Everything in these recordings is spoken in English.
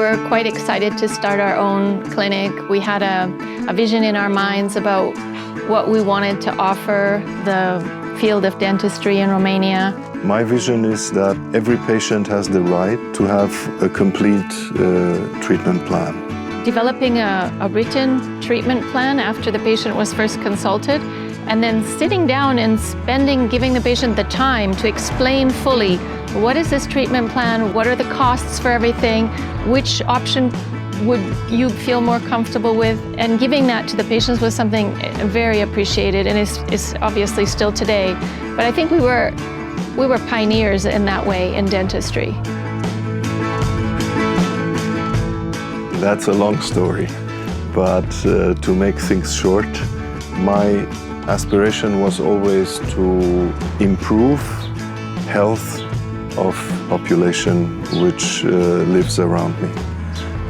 were quite excited to start our own clinic. We had a vision in our minds about what we wanted to offer the field of dentistry in Romania. My vision is that every patient has the right to have a complete treatment plan. Developing a written treatment plan after the patient was first consulted, and then sitting down and giving the patient the time to explain fully, what is this treatment plan, what are the costs for everything, which option would you feel more comfortable with, and giving that to the patients was something very appreciated, and is obviously still today. But I think we were pioneers in that way in dentistry. That's a long story, but to make things short, my aspiration was always to improve health of population which lives around me.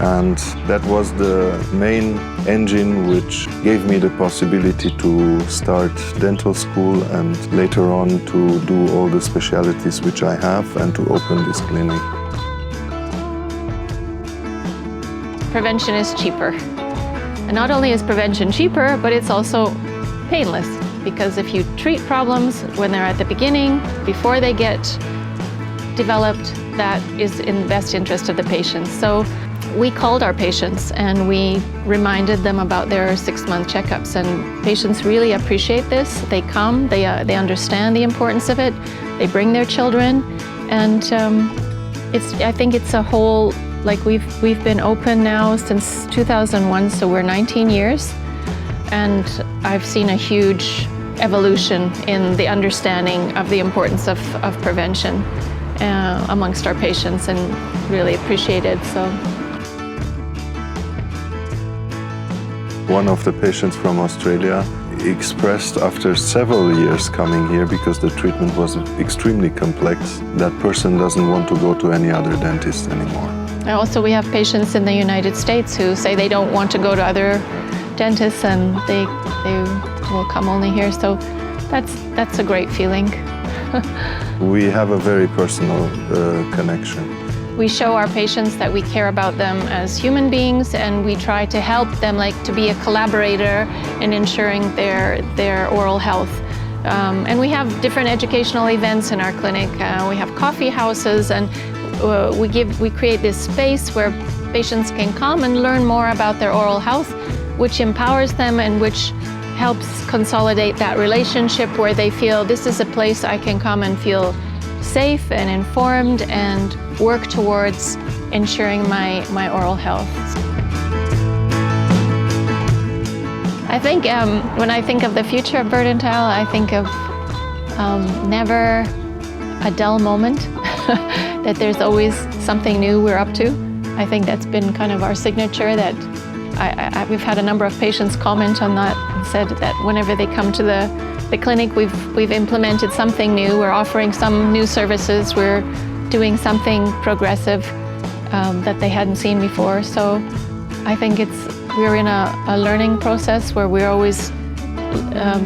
And that was the main engine which gave me the possibility to start dental school and later on to do all the specialties which I have and to open this clinic. Prevention is cheaper. And not only is prevention cheaper, but it's also painless, because if you treat problems when they're at the beginning, before they get developed, that is in the best interest of the patients. So we called our patients and we reminded them about their 6-month checkups, and patients really appreciate this. They come, they understand the importance of it, they bring their children, and I think it's a whole, like we've been open now since 2001, so we're 19 years, and I've seen a huge evolution in the understanding of the importance of prevention amongst our patients, and really appreciated. So. One of the patients from Australia expressed after several years coming here, because the treatment was extremely complex, that person doesn't want to go to any other dentist anymore. And also we have patients in the United States who say they don't want to go to other dentists and they will come only here. So that's a great feeling. We have a very personal connection. We show our patients that we care about them as human beings, and we try to help them, like, to be a collaborator in ensuring their oral health. And we have different educational events in our clinic. We have coffee houses, and we create this space where patients can come and learn more about their oral health, which empowers them and which helps consolidate that relationship where they feel this is a place I can come and feel safe and informed and work towards ensuring my oral health. I think when I think of the future of Verdant, I think of never a dull moment, that there's always something new we're up to. I think that's been kind of our signature, that we've had a number of patients comment on that and said that whenever they come to the clinic, we've implemented something new. We're offering some new services. We're doing something progressive that they hadn't seen before. So I think we're in a learning process where we're always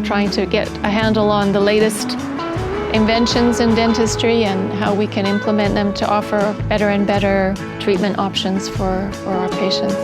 trying to get a handle on the latest inventions in dentistry and how we can implement them to offer better and better treatment options for our patients.